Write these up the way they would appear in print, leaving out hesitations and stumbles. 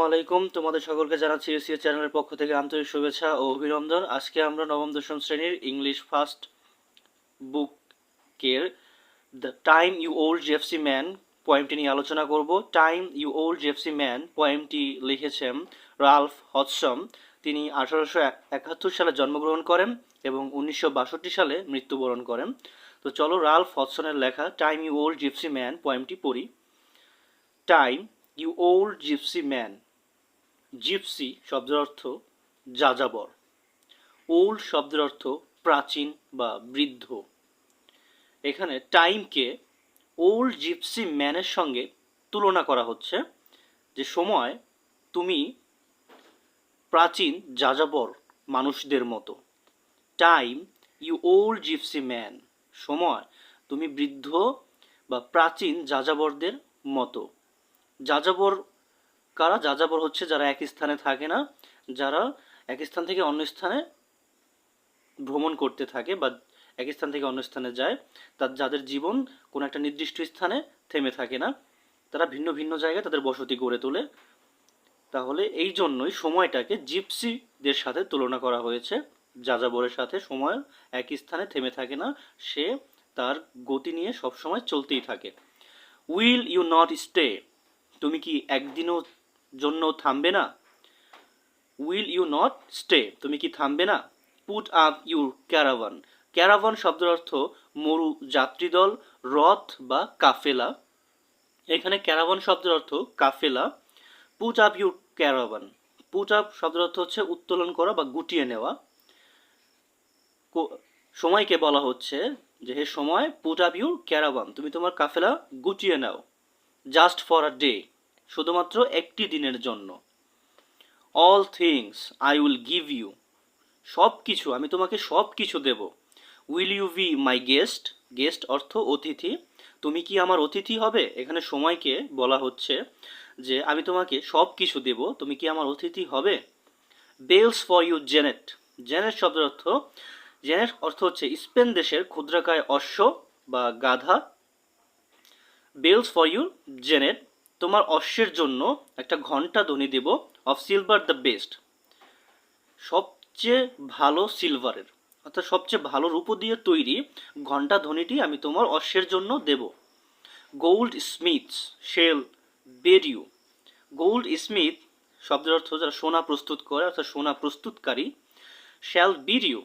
আলাইকুম, তোমাদের সকলকে জানাচ্ছি এসিও চ্যানেলের পক্ষ থেকে আন্তরিক শুভেচ্ছা ও অভিনন্দন। আজকে আমরা নবম দশম শ্রেণীর ইংলিশ ফার্স্ট বুকের the time you old gypsy man পোয়েমটি নিয়ে আলোচনা করব। Time you old gypsy man পোয়েমটি লিখেছেন রালফ হডসন। তিনি 1871 সালে জন্মগ্রহণ করেন এবং 1962 সালে মৃত্যুবরণ করেন। তো চলো রালফ হডসনের লেখা time you old gypsy man পোয়েমটি পড়ি। Time you old gypsy man. Gypsy শব্দের অর্থ যাযাবর। ওল্ড শব্দের অর্থ প্রাচীন বা বৃদ্ধ। এখানে টাইমকে ওল্ড জিপসি ম্যানের সঙ্গে তুলনা করা হচ্ছে, যে সময় তুমি প্রাচীন যাযাবর মানুষদের মতো। Time you old gypsy man, সময় তুমি বৃদ্ধ বা প্রাচীন যাযাবরদের মতো। যাযাবর কারা? যাযাবর হচ্ছে যারা এক স্থানে থাকে না, যারা এক স্থান থেকে অন্য স্থানে ভ্রমণ করতে থাকে বা এক স্থান থেকে অন্য স্থানে যায়, যাদের জীবন কোনো একটা নির্দিষ্ট স্থানে থেমে থাকে না, তারা ভিন্ন ভিন্ন জায়গায় তাদের বসতি গড়ে তোলে। তাহলে এই জন্যই সময়টাকে জিপসিদের সাথে তুলনা করা হয়েছে, যাযাবরের সাথে। সময় এক স্থানে থেমে থাকে না, সে তার গতি নিয়ে সবসময় চলতেই থাকে। উইল ইউ নট স্টে, তুমি কি একদিনও জন্য থামবে না? উইল ইউ নট স্টে, তুমি কি থামবে না? Put up your caravan, caravan শব্দের অর্থ মরু যাত্রীদল, রথ বা কাফেলা। এখানে ক্যারাভান শব্দের অর্থ কাফেলা। Put up your caravan, put up শব্দের অর্থ হচ্ছে উত্তোলন করা বা গুটিয়ে নেওয়া। সময়কে বলা হচ্ছে যে হে সময়, পুট আপ ইউর ক্যারাভান, তুমি তোমার কাফেলা গুটিয়ে নাও। জাস্ট ফর আ ডে, শুধুমাত্র একটি দিনের জন্য। All things I will give you, সব কিছু, আমি তোমাকে সব কিছু দেব। Will you be my guest, guest অর্থ অতিথি, তুমি কি আমার অতিথি হবে? এখানে সময়কে বলা হচ্ছে যে আমি তোমাকে সব কিছু দেব, তুমি কি আমার অতিথি হবে? বেলস ফর ইউ জেনেট, জেনেট শব্দের অর্থ, জেনেট অর্থ হচ্ছে স্পেন দেশের ক্ষুদ্রাকায় অশ্ব বা গাধা। বেলস ফর ইউ জেনেট, তোমার অশ্বের জন্য একটা ঘন্টা ধ্বনি দেব। অফ সিলভার দ্য বেস্ট, সবচেয়ে ভালো সিলভারের, অর্থাৎ সবচেয়ে ভালো রূপো দিয়ে তৈরি ঘন্টা ধ্বনিটি আমি তোমার অশ্বের জন্য দেব। Goldsmiths shall beat you, goldsmith শব্দের অর্থ যারা সোনা প্রস্তুত করে, অর্থাৎ সোনা প্রস্তুতকারী। শ্যাল বিড ইউ,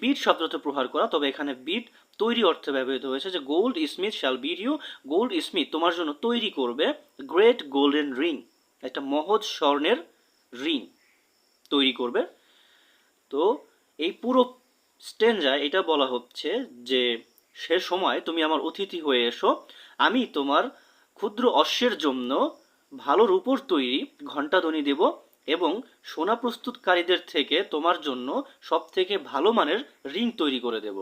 বিড শব্দের অর্থ প্রহার করা, তবে এখানে বিড তৈরি অর্থে ব্যবহৃত হয়েছে, যে goldsmith shall bid you, goldsmith তোমার জন্য তৈরি করবে গ্রেট গোল্ডেন রিং, একটা মহৎ স্বর্ণের রিং তৈরি করবে। তো এই পুরো স্টেঞ্জায় এটা বলা হচ্ছে যে সে সময় তুমি আমার অতিথি হয়ে এসো, আমি তোমার ক্ষুদ্র অশ্বের জন্য ভালো রূপোর তৈরি ঘণ্টাধ্বনি দেব এবং সোনা প্রস্তুতকারীদের থেকে তোমার জন্য সব থেকে ভালো মানের রিং তৈরি করে দেব।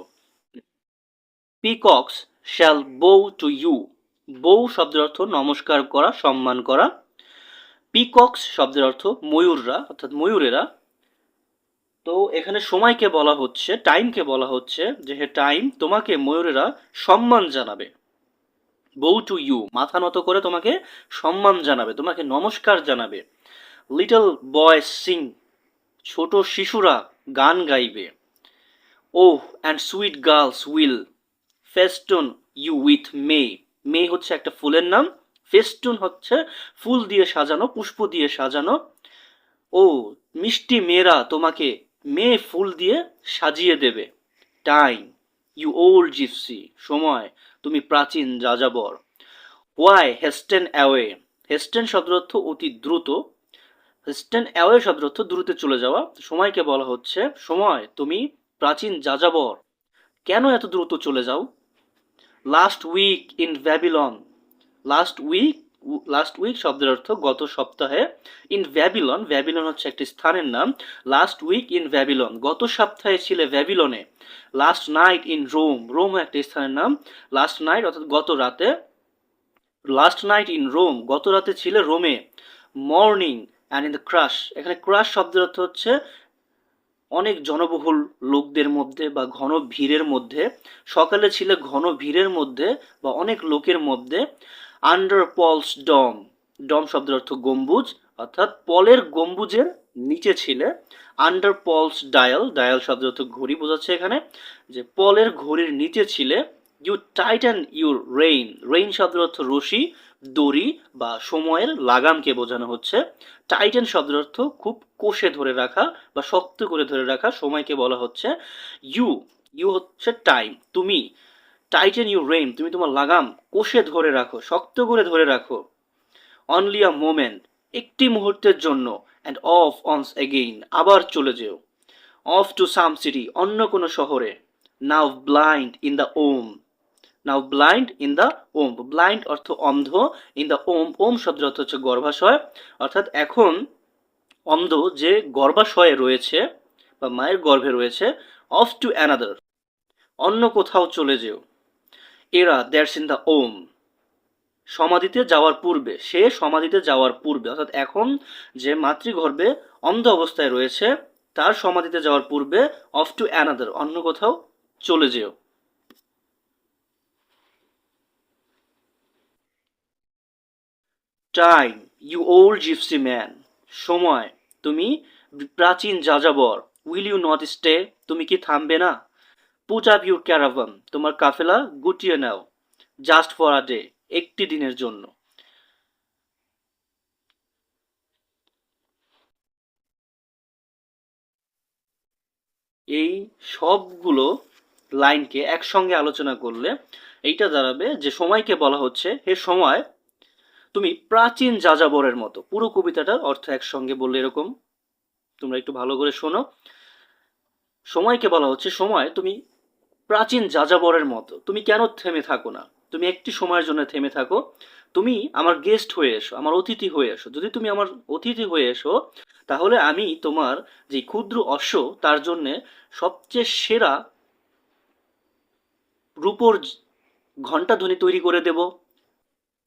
Peacocks shall bow to you, bow শব্দের অর্থ নমস্কার করা, সম্মান করা। পিকক্স শব্দের অর্থ ময়ূররা, অর্থাৎ ময়ূরেরা। তো এখানে সময়কে বলা হচ্ছে, টাইমকে বলা হচ্ছে যে হে টাইম, তোমাকে ময়ূরেরা সম্মান জানাবে। বউ টু ইউ, মাথা নত করে তোমাকে সম্মান জানাবে, তোমাকে নমস্কার জানাবে। লিটল বয় সিং, ছোট শিশুরা গান গাইবে। Oh and sweet girls will festoon you with may, may হচ্ছে একটা ফুলের নাম, ফেস্টুন হচ্ছে ফুল দিয়ে সাজানো, পুষ্প দিয়ে সাজানো। ও মিষ্টি মেয়েরা তোমাকে মে ফুল দিয়ে সাজিয়ে দেবে। টাইম ইউ ওল্ড জিপসি, সময় তুমি প্রাচীন যাযাবর। ওয়াই হেস্টেন অ্যাওয়ে, হেস্টেন শব্দ অর্থ অতি দ্রুত, হেস্টেন অ্যাওয়ে শব্দ অর্থ দ্রুত চলে যাওয়া। সময়কে বলা হচ্ছে সময় তুমি প্রাচীন যাযাবর, কেন এত দ্রুত চলে যাও? Last week in Babylon, last week, last week শব্দের অর্থ গত সপ্তাহে। ইন ব্যাবিলন, ব্যাবিলন হচ্ছে একটি স্থানের নাম। লাস্ট উইক ইন ব্যাবিলন, গত সপ্তাহে ছিলে ব্যাবিলনে। Last night in Rome, Rome একটা স্থানের নাম। লাস্ট নাইট অর্থাৎ গত রাতে, লাস্ট নাইট ইন রোম, গত রাতে ছিলে রোমে। Morning and in the crush, এখানে ক্রাশ শব্দের অর্থ হচ্ছে অনেক জনবহুল লোকদের মধ্যে বা ঘন ভিড়ের মধ্যে, সকালে ছিলে ঘন ভিড়ের মধ্যে বা অনেক লোকের মধ্যে। আন্ডার পলস ডম, ডম শব্দের অর্থ গম্বুজ, অর্থাৎ পলের গম্বুজের নিচে ছিলে। আন্ডার পলস ডায়াল, ডায়াল শব্দ অর্থ ঘড়ি বোঝাচ্ছে এখানে, যে পলের ঘড়ির নিচে ছিলে। You tighten your rein, rein শব্দের অর্থ রশি, দড়ি বা সময়ের লাগামকে বোঝানো হচ্ছে। টাইটেন শব্দের অর্থ খুব কষে ধরে রাখা বা শক্ত করে ধরে রাখা, সময়কে বলা হচ্ছে। ইউ, ইউ হচ্ছে টাইম, তুমি। টাইটেন ইউর রেইন, তুমি তোমার লাগাম কষে ধরে রাখো, শক্ত করে ধরে রাখো। অনলি আ মোমেন্ট, একটি মুহূর্তের জন্য। অ্যান্ড অফ অনস এগেইন, আবার চলে যেও। অফ টু সাম সিটি, অন্য কোনো শহরে। Now blind in the womb, now blind in the womb, blind অর্থ অন্ধ, ইন দ্য ওম, ওম শব্দের অর্থ হচ্ছে গর্ভাশয়, অর্থাৎ এখন অন্ধ যে গর্ভাশয়ে রয়েছে বা মায়ের গর্ভে রয়েছে। অফ টু অ্যানাদার, অন্য কোথাও চলে যেও। এরা দ্যাটস ইন দ্য ওম, সমাধিতে যাওয়ার পূর্বে, সে সমাধিতে যাওয়ার পূর্বে, অর্থাৎ এখন যে মাতৃগর্ভে অন্ধ অবস্থায় রয়েছে তার সমাধিতে যাওয়ার পূর্বে। অফ টু অ্যানাদার, অন্য কোথাও চলে যেও। Time you old gypsy man, সময় তুমি প্রাচীন যাযাবর। উইল ইউ নট স্টে, তুমি কি থামবে না? পুট আপ ইউর ক্যারাভান, তোমার কাফেলা গুটিয়ে নাও। জাস্ট ফর আ ডে, একটি দিনের জন্য। এই সবগুলো লাইনকে একসঙ্গে আলোচনা করলে এইটা দাঁড়াবে যে সময়কে বলা হচ্ছে, হে সময় তুমি প্রাচীন যাযাবরের মতো। পুরো কবিতাটার অর্থ একসঙ্গে বললে এরকম, তোমরা একটু ভালো করে শোনো। সময়কে বলা হচ্ছে, সময় তুমি প্রাচীন যাযাবরের মতো, তুমি কেন থেমে থাকো না? তুমি একটি সময়ের জন্য থেমে থাকো। তুমি আমার গেস্ট হয়ে এসো, আমার অতিথি হয়ে এসো। যদি তুমি আমার অতিথি হয়ে এসো, তাহলে আমি তোমার যে ক্ষুদ্র অশ্ব তার জন্যে সবচেয়ে সেরা রূপোর ঘণ্টাধ্বনি তৈরি করে দেব।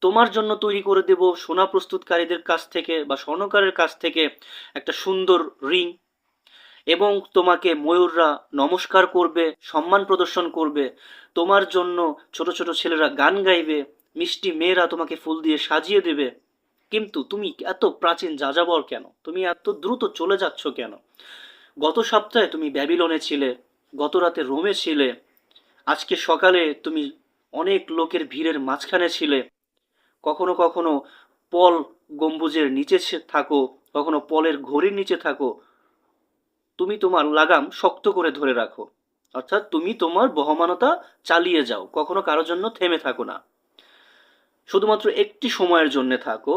তোমার জন্য তৈরি করে দেব সোনা প্রস্তুতকারীদের কাছ থেকে বা স্বর্ণকারের কাছ থেকে একটা সুন্দর রিং। এবং তোমাকে ময়ূররা নমস্কার করবে, সম্মান প্রদর্শন করবে। তোমার জন্য ছোট ছোট ছেলেরা গান গাইবে, মিষ্টি মেয়েরা তোমাকে ফুল দিয়ে সাজিয়ে দেবে। কিন্তু তুমি এত প্রাচীন যাযাবর কেন? তুমি এত দ্রুত চলে যাচ্ছ কেন? গত সপ্তাহে তুমি ব্যাবিলনে ছিলে, গত রাতে রোমে ছিলে, আজকে সকালে তুমি অনেক লোকের ভিড়ের মাঝখানে ছিলে। কখনো কখনো পল গম্বুজের নিচে থাকো, কখনো পলের ঘড়ির নিচে থাকো। তুমি তোমার লাগাম শক্ত করে ধরে রাখো, অর্থাৎ তুমি তোমার বহমানতা চালিয়ে যাও, কখনো কারোর জন্য থেমে থাকো না। শুধুমাত্র একটি সময়ের জন্য থাকো,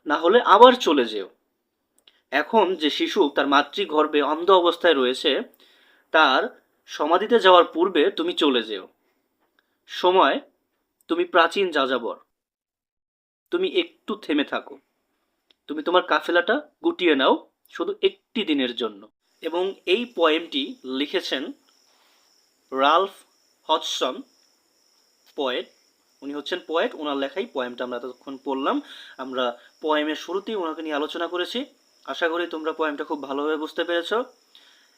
না হলে আবার চলে যেও। এখন যে শিশু তার মাতৃগর্ভে অন্ধ অবস্থায় রয়েছে, তার সমাধিতে যাওয়ার পূর্বে তুমি চলে যেও। সময় তুমি প্রাচীন যাযাবর, তুমি একটু থেমে থাকো। তুমি তোমার কাফেলাটা গুটিয়ে নাও শুধু একটি দিনের জন্য। এবং এই পোয়েমটি লিখেছেন রালফ হডসন, পোয়েট। উনি হচ্ছেন পোয়েট, ওনার লেখাই পোয়েমটা আমরা এতক্ষণ পড়লাম। আমরা পোয়েমের শুরুতেই ওনাকে নিয়ে আলোচনা করেছি। আশা করি তোমরা পোয়েমটা খুব ভালোভাবে বুঝতে পেরেছ।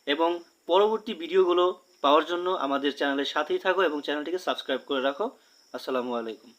এবং পরবর্তী ভিডিওগুলো পাওয়ার জন্য আমাদের চ্যানেলের সাথেই থাকো এবং চ্যানেলটিকে সাবস্ক্রাইব করে রাখো। আসসালামু আলাইকুম।